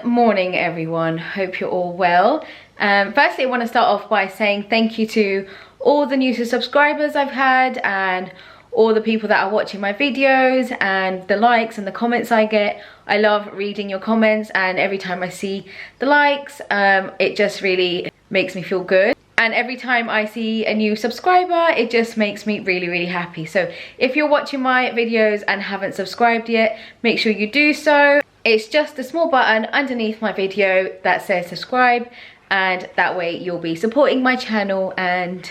Morning everyone, hope you're all well. Firstly, I want to start off by saying thank you to all the new subscribers I've had and all the people that are watching my videos and the likes and the comments I get. I love reading your comments, and every time I see the likes, it just really makes me feel good. And every time I see a new subscriber, it just makes me really happy. So if you're watching my videos and haven't subscribed yet, make sure you do so. It's just a small button underneath my video that says subscribe, and that way you'll be supporting my channel and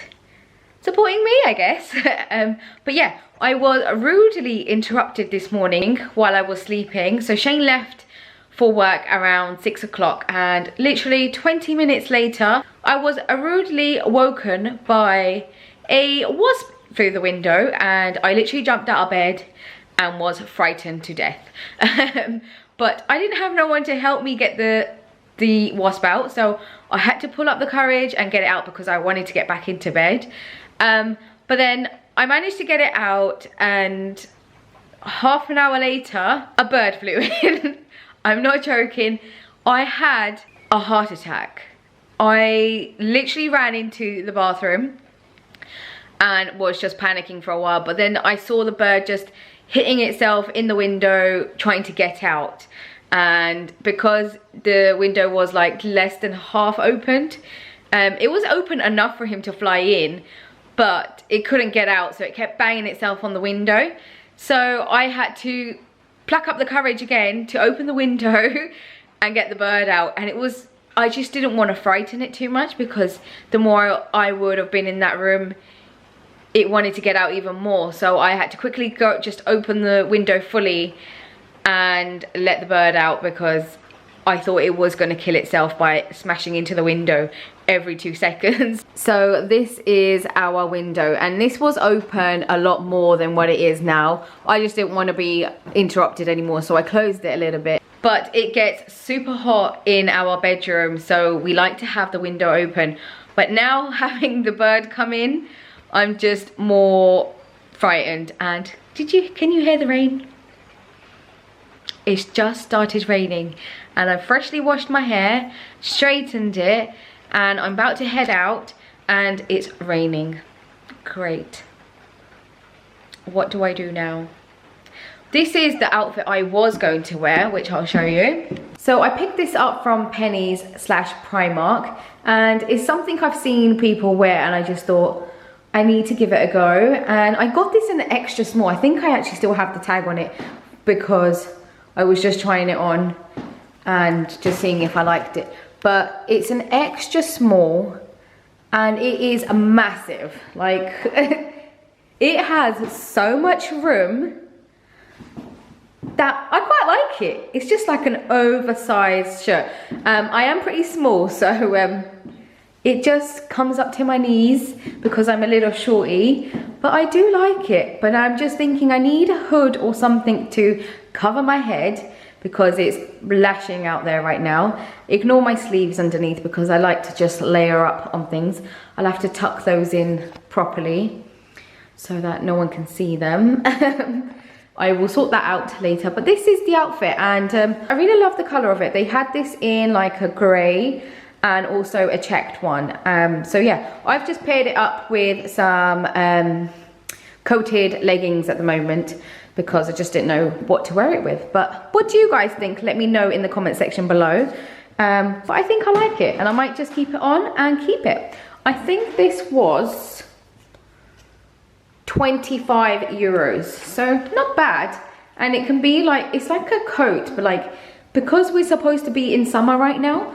supporting me, I guess. But yeah, I was rudely interrupted this morning while I was sleeping. So Shane left for work around 6 o'clock, and literally 20 minutes later, I was rudely woken by a wasp through the window, and I literally jumped out of bed and was frightened to death. But I didn't have no one to help me get the wasp out, so I had to pull up the courage and get it out because I wanted to get back into bed. But then I managed to get it out, and half an hour later, a bird flew in. I'm not joking. I had a heart attack. I literally ran into the bathroom and was just panicking for a while, but then I saw the bird just hitting itself in the window trying to get out, and because the window was like less than half opened, it was open enough for him to fly in, but it couldn't get out, so it kept banging itself on the window. So I had to pluck up the courage again to open the window and get the bird out. And it was, I just didn't want to frighten it too much, because the more I would have been in that room, it wanted to get out even more. So I had to quickly go just open the window fully and let the bird out, because I thought it was going to kill itself by smashing into the window every 2 seconds. So this is our window, and this was open a lot more than what it is now. I just didn't want to be interrupted anymore, so I closed it a little bit. But it gets super hot in our bedroom, so we like to have the window open. But now having the bird come in, I'm just more frightened. And can you hear the rain? It's just started raining, and I've freshly washed my hair, straightened it, and I'm about to head out, and it's raining. Great. What do I do now? This is the outfit I was going to wear, which I'll show you. So I picked this up from Pennies / Primark, and it's something I've seen people wear, and I just thought I need to give it a go. And I got this in an extra small. I think I actually still have the tag on it, because I was just trying it on and just seeing if I liked it. But it's an extra small, and it is massive. Like, it has so much room that I quite like it. It's just like an oversized shirt. I am pretty small, so it just comes up to my knees because I'm a little shorty, but I do like it. But I'm just thinking I need a hood or something to cover my head, because it's lashing out there right now. Ignore my sleeves underneath, because I like to just layer up on things. I'll have to tuck those in properly so that no one can see them. I will sort that out later, but this is the outfit, and I really love the color of it. They had this in like a gray and also a checked one. So yeah, I've just paired it up with some coated leggings at the moment. because I just didn't know what to wear it with. But what do you guys think? Let me know in the comment section below. But I think I like it, and I might just keep it on and keep it. I think this was 25 euros, so not bad. And it can be like, it's like a coat, but like, because we're supposed to be in summer right now,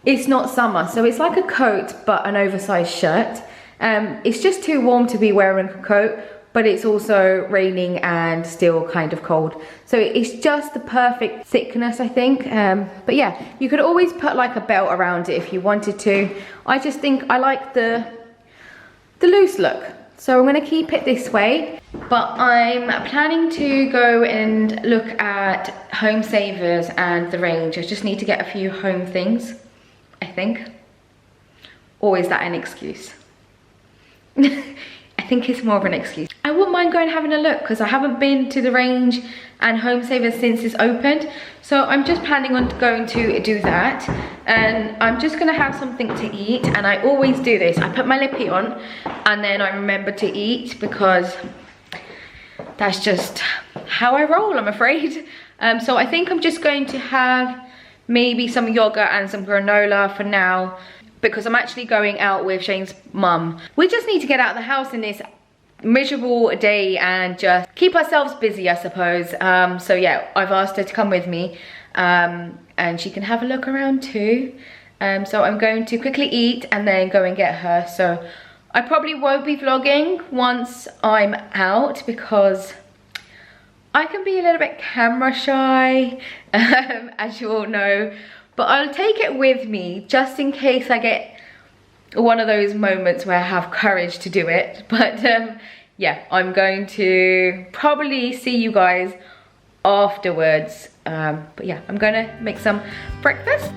it's not summer, so it's like a coat but an oversized shirt. It's just too warm to be wearing a coat, but it's also raining and still kind of cold, so it's just the perfect thickness, I think. But yeah, you could always put like a belt around it if you wanted to. I just think I like the loose look, so I'm going to keep it this way. But I'm planning to go and look at HOMESAVERS and the range. I just need to get a few home things, I think. Or is that an excuse? I think it's more of an excuse. I wouldn't mind going and having a look, because I haven't been to the range and HOMESAVERS since it's opened. So I'm just planning on going to do that. And I'm just gonna have something to eat. And I always do this. I put my lippy on and then I remember to eat, because that's just how I roll, I'm afraid. So I think I'm just going to have maybe some yogurt and some granola for now, because I'm actually going out with Shane's mum. We just need to get out of the house in this miserable day and just keep ourselves busy, I suppose. So yeah, I've asked her to come with me, and she can have a look around too. So I'm going to quickly eat and then go and get her. So I probably won't be vlogging once I'm out, because I can be a little bit camera shy, as you all know. But I'll take it with me just in case I get one of those moments where I have courage to do it. But yeah, I'm going to probably see you guys afterwards. But yeah, I'm gonna make some breakfast.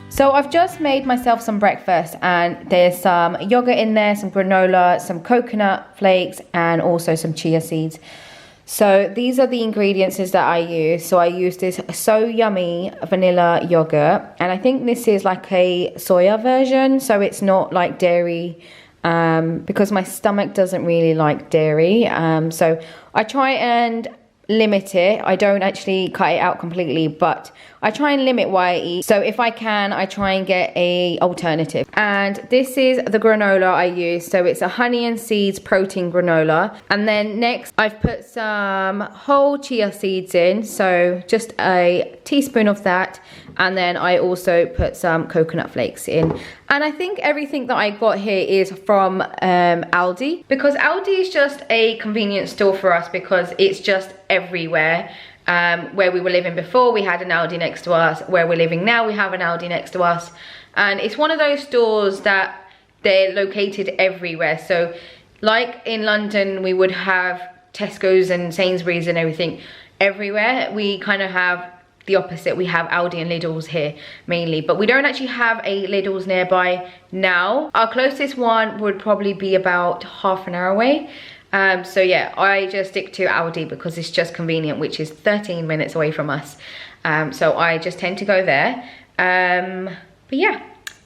So I've just made myself some breakfast, and there's some yogurt in there, some granola, some coconut flakes, and also some chia seeds. So these are the ingredients that I use. So I use this So Yummy vanilla yogurt, and I think this is like a soya version, so it's not like dairy, because my stomach doesn't really like dairy. So I try and limit it. I don't actually cut it out completely, but I try and limit what I eat. So if I can, I try and get a alternative. And this is the granola I use. So it's a honey and seeds protein granola. And then next I've put some whole chia seeds in, so just a teaspoon of that. And then I also put some coconut flakes in. And I think everything that I got here is from Aldi, because Aldi is just a convenience store for us, because it's just everywhere. Where we were living before, we had an Aldi next to us. Where we're living now, we have an Aldi next to us. And it's one of those stores that they're located everywhere. So like in London, we would have Tesco's and Sainsbury's and everything everywhere. We kind of have the opposite. We have Aldi and Lidl's here mainly, but we don't actually have a Lidl's nearby now. Our closest one would probably be about half an hour away. So yeah, I just stick to Aldi because it's just convenient, which is 13 minutes away from us. So I just tend to go there. But yeah,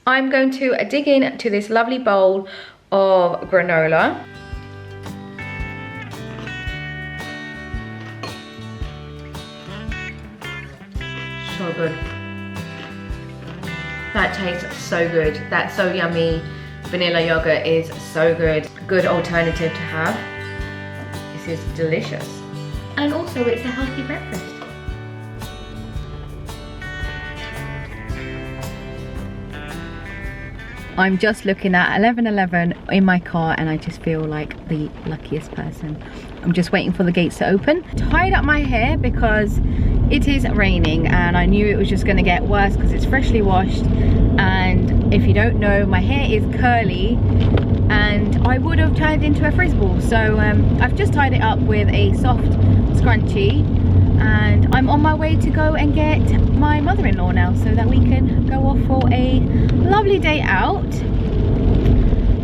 I'm going to dig into this lovely bowl of granola. So good. That tastes so good. That So Yummy vanilla yogurt is so good. Good alternative to have. This is delicious. And also it's a healthy breakfast. I'm just looking at 11:11 in my car and I just feel like the luckiest person. I'm just waiting for the gates to open. Tied up my hair because it is raining and I knew it was just going to get worse because it's freshly washed. And if you don't know, my hair is curly and I would have turned into a frisbee. So I've just tied it up with a soft scrunchie and I'm on my way to go and get my mother-in-law now so that we can go off for a lovely day out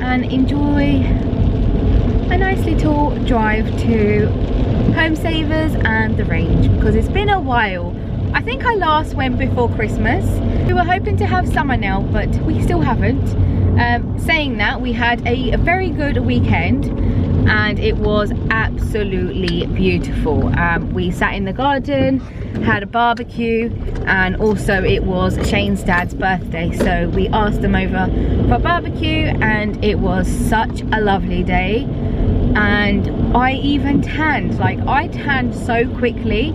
and enjoy a nice little drive to HOMESAVERS and the range, because it's been a while. I think I last went before Christmas. We were hoping to have summer now, but we still haven't. Saying that, we had a very good weekend and it was absolutely beautiful. We sat in the garden, had a barbecue, and also it was Shane's dad's birthday, so we asked them over for a barbecue and it was such a lovely day. And I even tanned, like I tanned so quickly,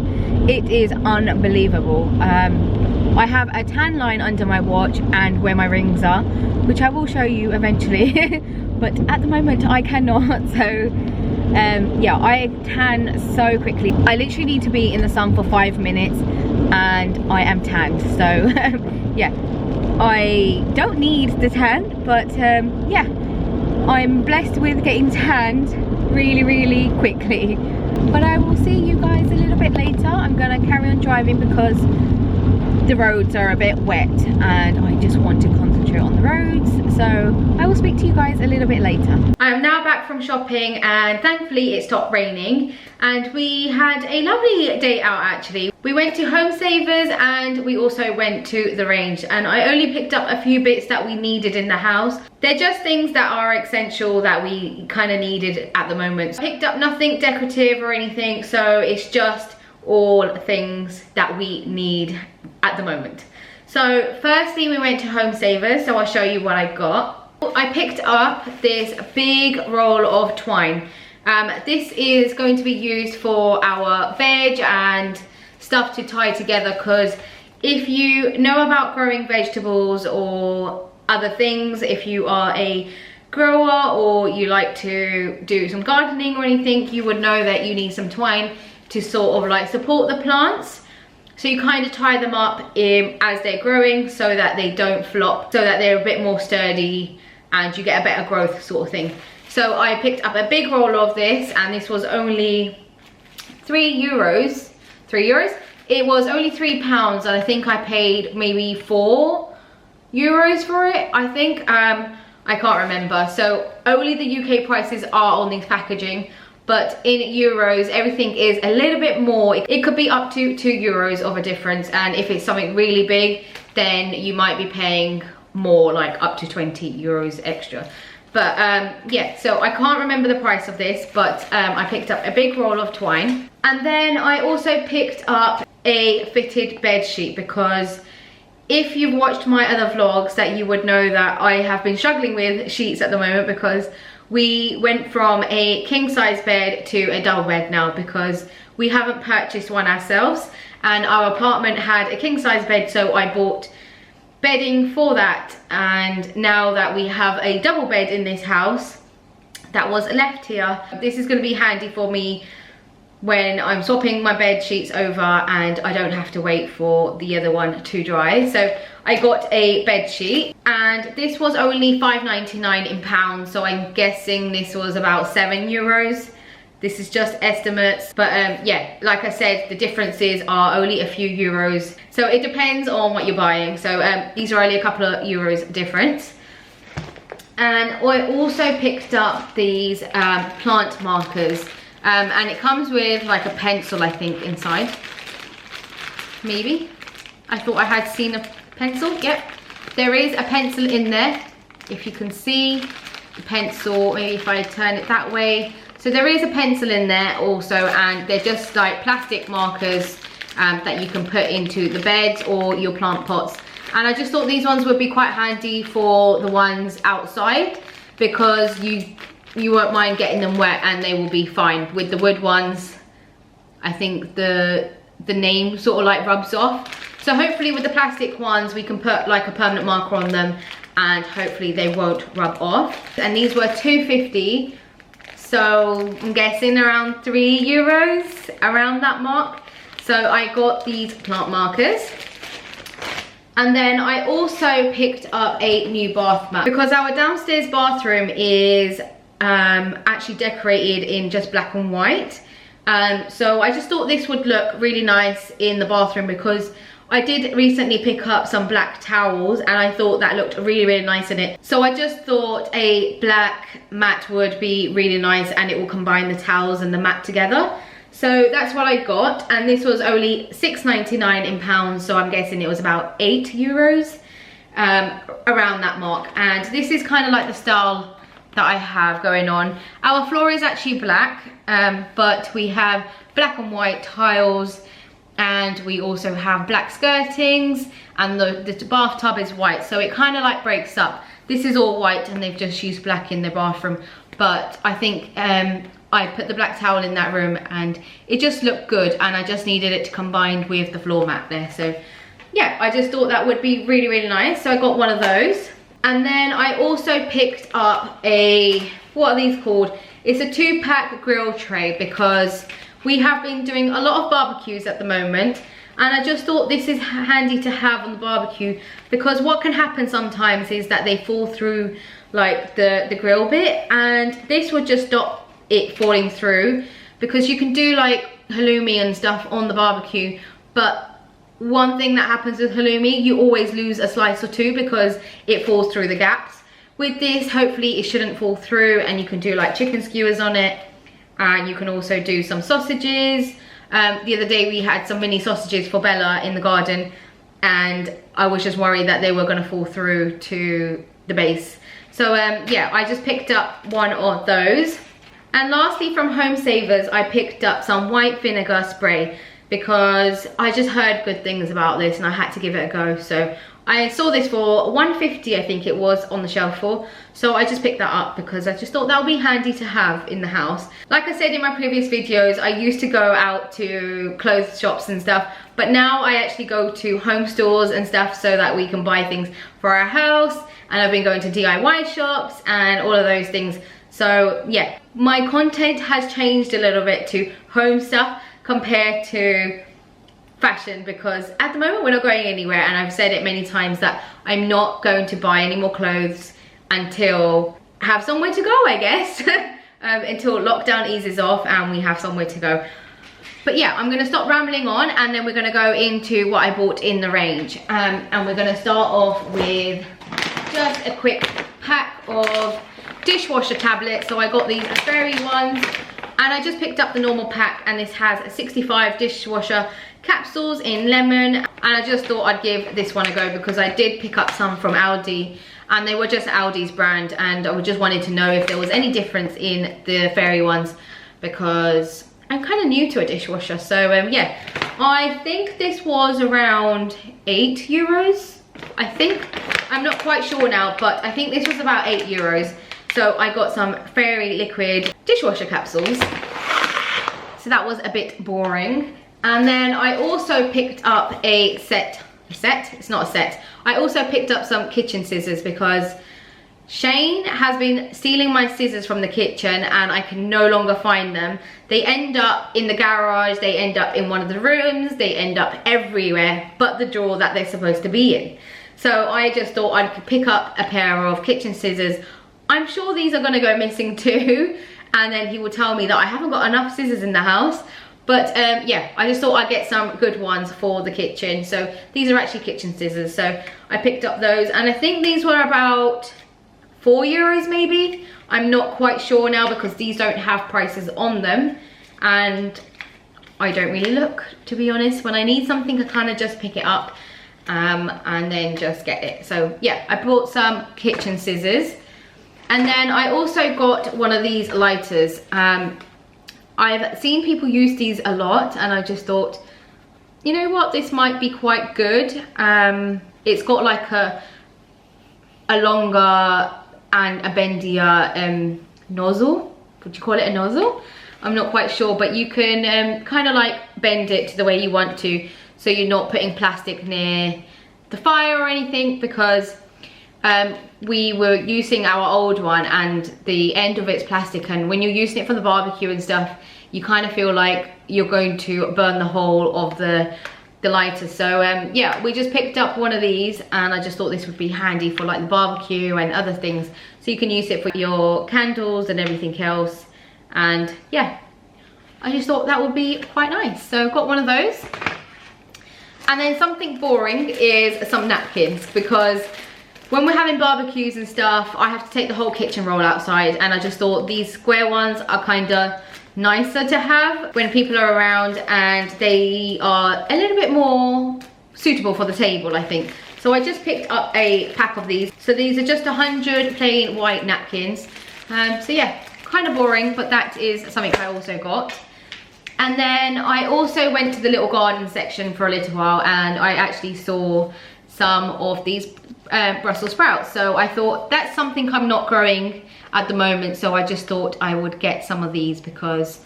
it is unbelievable. I have a tan line under my watch and where my rings are, which I will show you eventually but at the moment I cannot. So yeah, I tan so quickly. I literally need to be in the sun for 5 minutes and I am tanned. So yeah, I don't need the tan, but yeah, I'm blessed with getting tanned really quickly. But I will see you guys a little bit later. I'm gonna carry on driving because the roads are a bit wet and I just want to concentrate on the roads. So I will speak to you guys a little bit later. I'm now back from shopping and thankfully it stopped raining and we had a lovely day out actually. We went to HOMESAVERS and we also went to the range, and I only picked up a few bits that we needed in the house. They're just things that are essential that we kind of needed at the moment. I picked up nothing decorative or anything, so it's just all things that we need at the moment. So firstly we went to HOMESAVERS, so I'll show you what I got. I picked up this big roll of twine. This is going to be used for our veg and stuff to tie together, because if you know about growing vegetables or other things, if you are a grower or you like to do some gardening or anything, you would know that you need some twine to sort of like support the plants. So you kind of tie them up as they're growing so that they don't flop, so that they're a bit more sturdy and you get a better growth sort of thing. So I picked up a big roll of this and this was only €3. It was only £3 and I think I paid maybe €4 for it, I think. I can't remember. So only the UK prices are on this packaging, but in euros everything is a little bit more. It could be up to €2 of a difference, and if it's something really big then you might be paying more, like up to €20 extra. But yeah, so I can't remember the price of this, but I picked up a big roll of twine. And then I also picked up a fitted bed sheet, because if you've watched my other vlogs that you would know that I have been struggling with sheets at the moment, because we went from a king size bed to a double bed now because we haven't purchased one ourselves, and our apartment had a king size bed, so I bought bedding for that. And now that we have a double bed in this house that was left here, this is going to be handy for me when I'm swapping my bed sheets over and I don't have to wait for the other one to dry. So I got a bed sheet and this was only £5.99 in pounds, so I'm guessing this was about €7. This is just estimates, but yeah, like I said, the differences are only a few euros, so it depends on what you're buying. So these are only a couple of euros difference. And I also picked up these plant markers, and it comes with like a pencil, I think, inside. Maybe I thought I had seen a pencil. Yep, there is a pencil in there, if you can see the pencil. Maybe if I turn it that way. So there is a pencil in there also, and they're just like plastic markers that you can put into the beds or your plant pots. And I just thought these ones would be quite handy for the ones outside, because you won't mind getting them wet and they will be fine. With the wood ones, I think the name sort of like rubs off. So hopefully with the plastic ones we can put like a permanent marker on them and hopefully they won't rub off. And these were £2.50. So I'm guessing around €3, around that mark. So I got these plant markers. And then I also picked up a new bath mat, because our downstairs bathroom is actually decorated in just black and white. So I just thought this would look really nice in the bathroom, because I did recently pick up some black towels and I thought that looked really nice in it. So I just thought a black mat would be really nice and it will combine the towels and the mat together. So that's what I got, and this was only £6.99 in pounds, so I'm guessing it was about €8, around that mark. And this is kind of like the style that I have going on. Our floor is actually black, but we have black and white tiles, and we also have black skirtings, and the bathtub is white, so it kind of like breaks up. This is all white and they've just used black in the bathroom, but I think I put the black towel in that room and it just looked good, and I just needed it to combine with the floor mat there. So yeah, I just thought that would be really, really nice, so I got one of those. And then I also picked up a, what are these called? It's a 2-pack grill tray, because we have been doing a lot of barbecues at the moment, and I just thought this is handy to have on the barbecue, because what can happen sometimes is that they fall through like the grill bit, and this would just stop it falling through, because you can do like halloumi and stuff on the barbecue, but one thing that happens with halloumi, you always lose a slice or two because it falls through the gaps. With this, hopefully it shouldn't fall through, and you can do like chicken skewers on it, and you can also do some sausages. The other day we had some mini sausages for Bella in the garden, and I was just worried that they were going to fall through to the base. So yeah, I just picked up one of those. And lastly, from HOMESAVERS, I picked up some white vinegar spray, because I just heard good things about this and I had to give it a go. So I saw this for £1.50, I think it was, on the shelf for. So I just picked that up because I just thought that would be handy to have in the house. Like I said in my previous videos, I used to go out to clothes shops and stuff, but now I actually go to home stores and stuff so that we can buy things for our house. And I've been going to DIY shops and all of those things. So yeah, my content has changed a little bit to home stuff compared to fashion, because at the moment we're not going anywhere, and I've said it many times that I'm not going to buy any more clothes until I have somewhere to go, I guess. Until lockdown eases off and we have somewhere to go. But yeah, I'm gonna stop rambling on, and then we're gonna go into what I bought in the range. And we're gonna start off with just a quick pack of dishwasher tablets. So I got these fairy ones, and I just picked up the normal pack, and this has 65 dishwasher capsules in lemon, and I just thought I'd give this one a go because I did pick up some from Aldi, and they were just Aldi's brand, and I just wanted to know if there was any difference in the fairy ones, because I'm kind of new to a dishwasher. So yeah, I think this was around €8, I think. I'm not quite sure now, but I think this was about €8. So I got some fairy liquid dishwasher capsules. So that was a bit boring. And then I also picked up a set. It's not a set. I also picked up some kitchen scissors, because Shane has been stealing my scissors from the kitchen and I can no longer find them. They end up in the garage, they end up in one of the rooms, they end up everywhere but the drawer that they're supposed to be in. So I just thought I could pick up a pair of kitchen scissors. I'm sure these are gonna go missing too, and then he will tell me that I haven't got enough scissors in the house. But yeah, I just thought I'd get some good ones for the kitchen. So these are actually kitchen scissors, so I picked up those, and I think these were about €4 maybe. I'm not quite sure now because these don't have prices on them, and I don't really look, to be honest. When I need something, I kind of just pick it up and then just get it. So yeah, I bought some kitchen scissors. And then I also got one of these lighters. I've seen people use these a lot, and I just thought, you know what, this might be quite good. It's got like a longer and a bendier nozzle. Would you call it a nozzle? I'm not quite sure, but you can kind of like bend it the way you want to, so you're not putting plastic near the fire or anything, because we were using our old one and the end of it's plastic, and when you're using it for the barbecue and stuff, you kind of feel like you're going to burn the whole of the lighter. So yeah, we just picked up one of these, and I just thought this would be handy for like the barbecue and other things, so you can use it for your candles and everything else. And yeah, I just thought that would be quite nice, so got one of those. And then something boring is some napkins, because when we're having barbecues and stuff, I have to take the whole kitchen roll outside, and I just thought these square ones are kind of nicer to have when people are around, and they are a little bit more suitable for the table, I think. So I just picked up a pack of these. So these are just 100 plain white napkins. So yeah, kind of boring, but that is something I also got. And then I also went to the little garden section for a little while, and I actually saw some of these Brussels sprouts. So I thought that's something I'm not growing at the moment, so I just thought I would get some of these because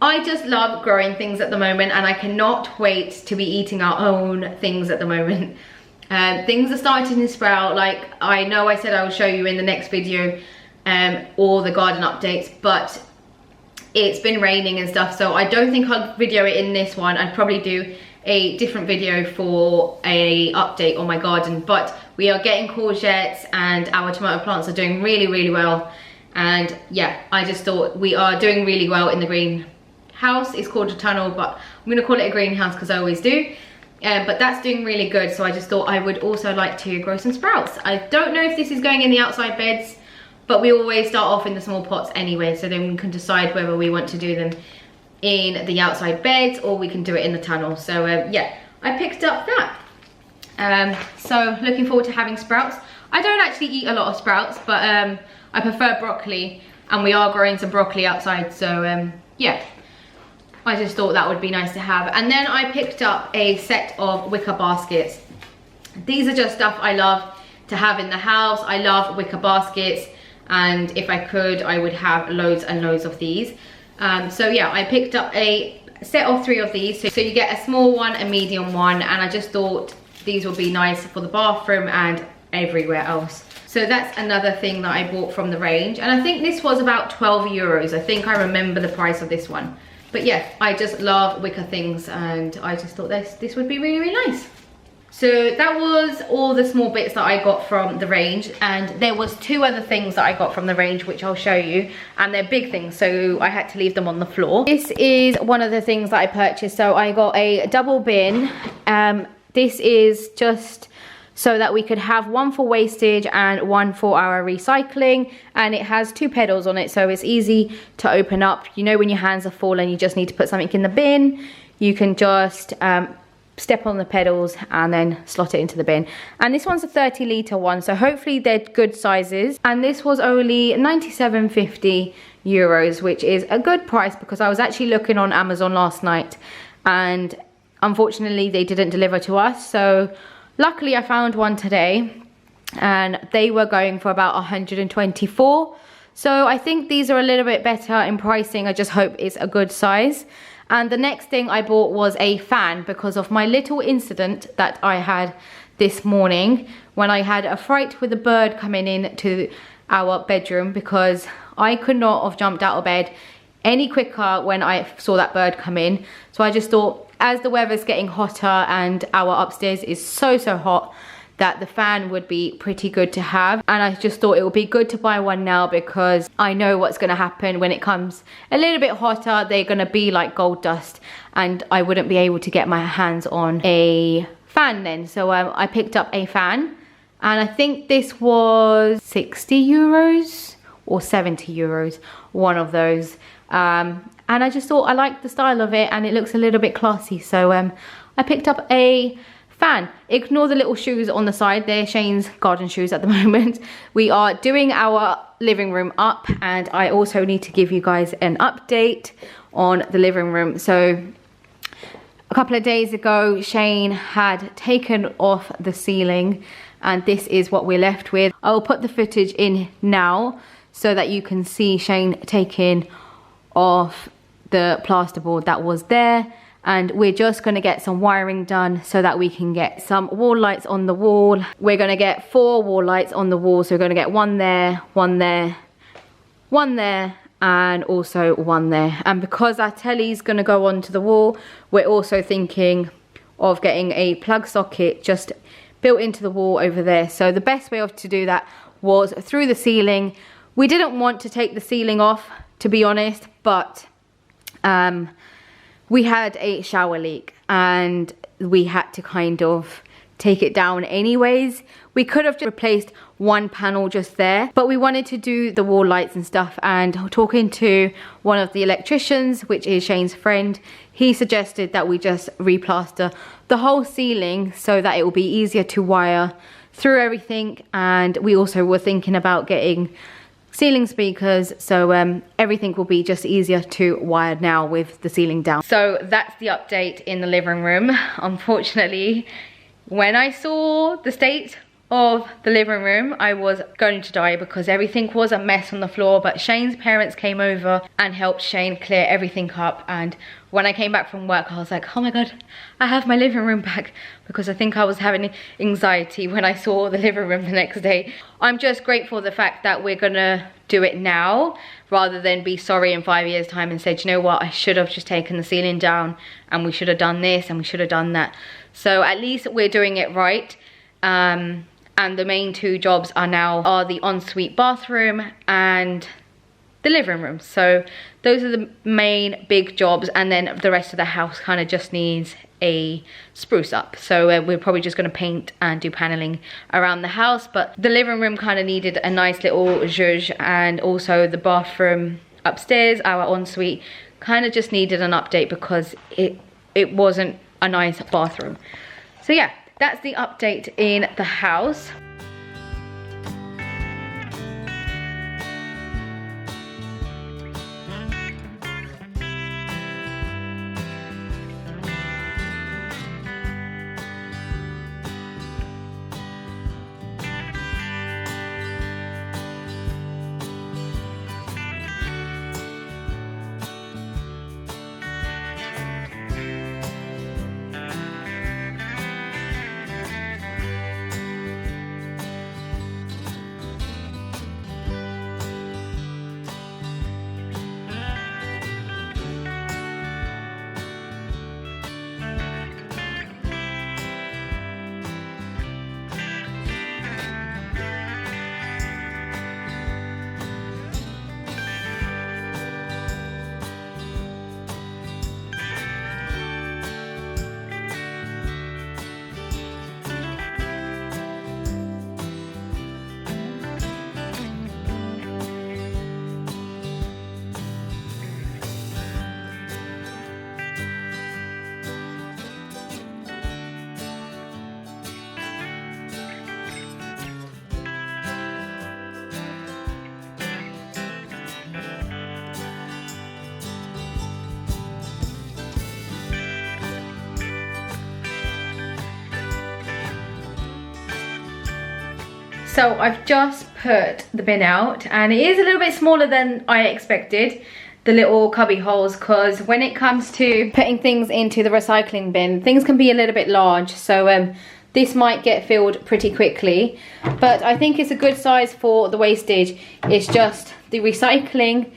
I just love growing things at the moment, and I cannot wait to be eating our own things at the moment. Things are starting to sprout. Like, I know I said I will show you in the next video all the garden updates, but it's been raining and stuff, so I don't think I'll video it in this one. I'd probably do a different video for a update on my garden. But we are getting courgettes, and our tomato plants are doing really well. And yeah, I just thought we are doing really well in the greenhouse. It's called a tunnel, but I'm gonna call it a greenhouse because I always do. But that's doing really good, so I just thought I would also like to grow some sprouts. I don't know if this is going in the outside beds, but we always start off in the small pots anyway, so then we can decide whether we want to do them in the outside beds or we can do it in the tunnel. So yeah, I picked up that. So looking forward to having sprouts. I don't actually eat a lot of sprouts, but I prefer broccoli, and we are growing some broccoli outside, so yeah, I just thought that would be nice to have. And then I picked up a set of wicker baskets. These are just stuff I love to have in the house. I love wicker baskets, and if I could, I would have loads and loads of these. So yeah, I picked up a set of 3 of these. So you get a small one, a medium one, and I just thought these would be nice for the bathroom and everywhere else. So that's another thing that I bought from the range, and I think this was about 12 euros. I think I remember the price of this one. But yeah, I just love wicker things, and I just thought this would be really nice. So that was all the small bits that I got from the range, and there was 2 other things that I got from the range which I'll show you, and they're big things, so I had to leave them on the floor. This is one of the things that I purchased. So I got a double bin. This is just so that we could have one for wastage and one for our recycling, and it has 2 pedals on it, so it's easy to open up. You know, when your hands are full and you just need to put something in the bin, you can just step on the pedals and then slot it into the bin. And this one's a 30-litre one, so hopefully they're good sizes. And this was only 97.50 euros, which is a good price, because I was actually looking on Amazon last night and unfortunately they didn't deliver to us. So luckily I found one today, and they were going for about 124. So I think these are a little bit better in pricing. I just hope it's a good size. And the next thing I bought was a fan, because of my little incident that I had this morning when I had a fright with a bird coming in to our bedroom, because I could not have jumped out of bed any quicker when I saw that bird come in. So I just thought, as the weather's getting hotter and our upstairs is so hot, that the fan would be pretty good to have. And I just thought it would be good to buy one now, because I know what's going to happen when it comes a little bit hotter. They're going to be like gold dust, and I wouldn't be able to get my hands on a fan then. So I picked up a fan, and I think this was 60 euros or 70 euros, one of those. And I just thought I liked the style of it, and it looks a little bit classy. So I picked up a fan. Ignore the little shoes on the side. They're Shane's garden shoes at the moment. We are doing our living room up, and I also need to give you guys an update on the living room. So a couple of days ago, Shane had taken off the ceiling, and this is what we're left with. I will put the footage in now so that you can see Shane taking off the plasterboard that was there. And we're just going to get some wiring done so that we can get some wall lights on the wall. We're going to get 4 wall lights on the wall. So we're going to get one there, one there, one there, and also one there. And because our telly's going to go onto the wall, we're also thinking of getting a plug socket just built into the wall over there. So the best way to do that was through the ceiling. We didn't want to take the ceiling off, to be honest, but we had a shower leak, and we had to kind of take it down anyways. We could have replaced one panel just there, but we wanted to do the wall lights and stuff, and talking to one of the electricians, which is Shane's friend, he suggested that we just replaster the whole ceiling so that it will be easier to wire through everything. And we also were thinking about getting ceiling speakers, so everything will be just easier to wire now with the ceiling down. So that's the update in the living room. Unfortunately, when I saw the state of the living room, I was going to die because everything was a mess on the floor. But Shane's parents came over and helped Shane clear everything up, and when I came back from work I was like, oh my god, I have my living room back, because I think I was having anxiety when I saw the living room the next day. I'm just grateful for the fact that we're gonna do it now rather than be sorry in 5 years time and say, you know what, I should have just taken the ceiling down and we should have done this and we should have done that. So at least we're doing it right. And the main two jobs are the ensuite bathroom and the living room. So those are the main big jobs, and then the rest of the house kind of just needs a spruce up. So we're probably just going to paint and do paneling around the house, but the living room kind of needed a nice little zhuzh, and also the bathroom upstairs, our ensuite, kind of just needed an update because it wasn't a nice bathroom. So yeah, that's the update in the house. So I've just put the bin out, and it is a little bit smaller than I expected, the little cubby holes, because when it comes to putting things into the recycling bin, things can be a little bit large. So this might get filled pretty quickly, but I think it's a good size for the wastage. It's just the recycling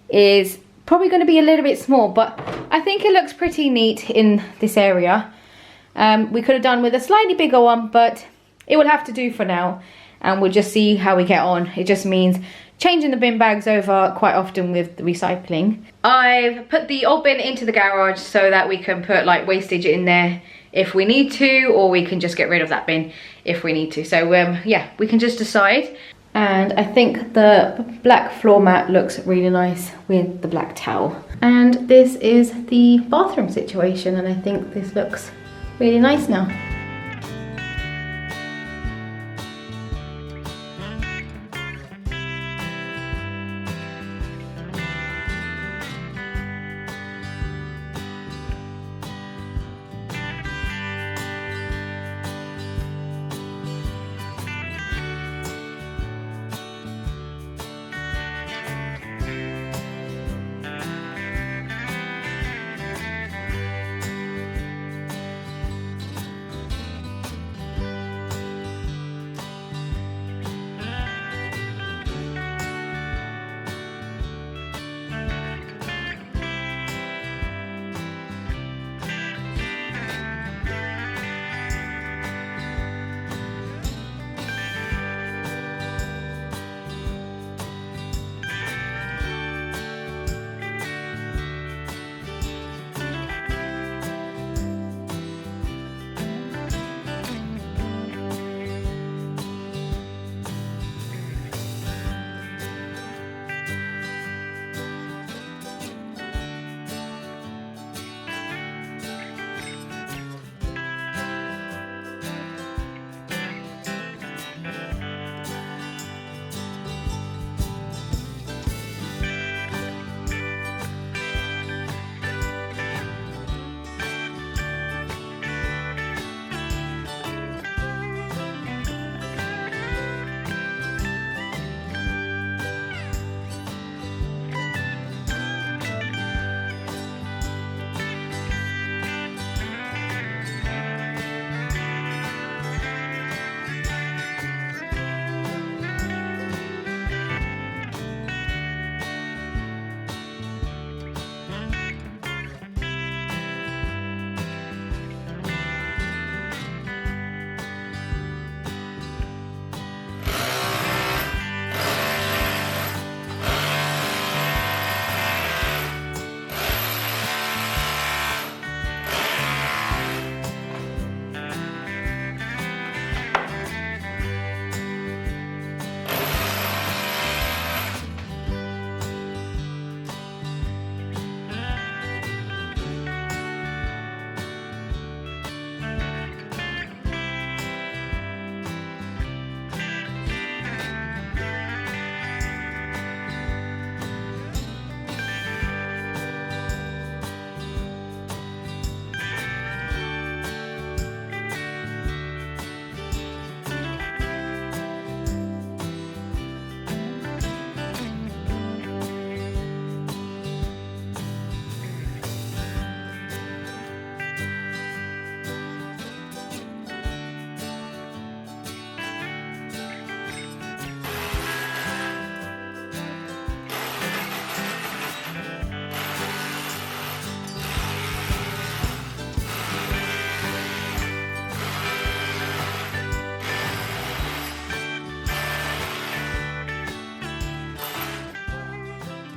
is probably going to be a little bit small, but I think it looks pretty neat in this area. We could have done with a slightly bigger one, but it will have to do for now, and we'll just see how we get on. It just means changing the bin bags over quite often with the recycling. I've put the old bin into the garage so that we can put like wastage in there if we need to, or we can just get rid of that bin if we need to. So yeah, we can just decide. And I think the black floor mat looks really nice with the black towel. And this is the bathroom situation, and I think this looks really nice now.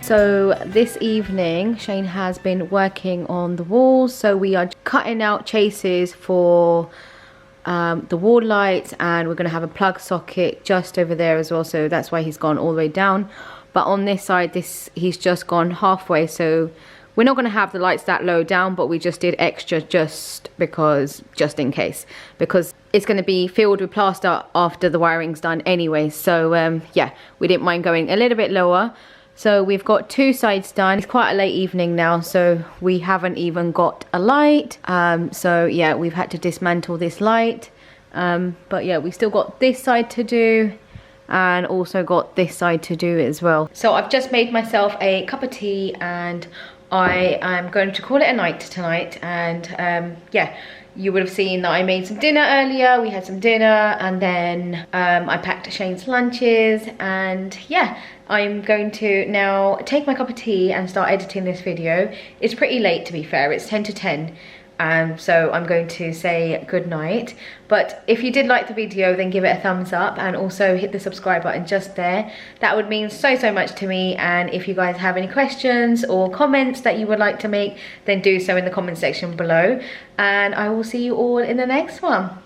So this evening Shane has been working on the walls, so we are cutting out chases for the wall lights, and we're going to have a plug socket just over there as well, so that's why he's gone all the way down. But on this side, he's just gone halfway, so we're not going to have the lights that low down, but we just did extra just in case, because it's going to be filled with plaster after the wiring's done anyway. So yeah, we didn't mind going a little bit lower. So we've got 2 sides done. It's quite a late evening now, so we haven't even got a light. So yeah, we've had to dismantle this light. But yeah, we still got this side to do, and also got this side to do as well. So I've just made myself a cup of tea, and I am going to call it a night tonight. And yeah, you would have seen that I made some dinner earlier. We had some dinner, and then I packed Shane's lunches, and yeah, I'm going to now take my cup of tea and start editing this video. It's pretty late, to be fair. It's 10 to 10. So I'm going to say good night. But if you did like the video, then give it a thumbs up, and also hit the subscribe button just there. That would mean so much to me. And if you guys have any questions or comments that you would like to make, then do so in the comment section below, and I will see you all in the next one.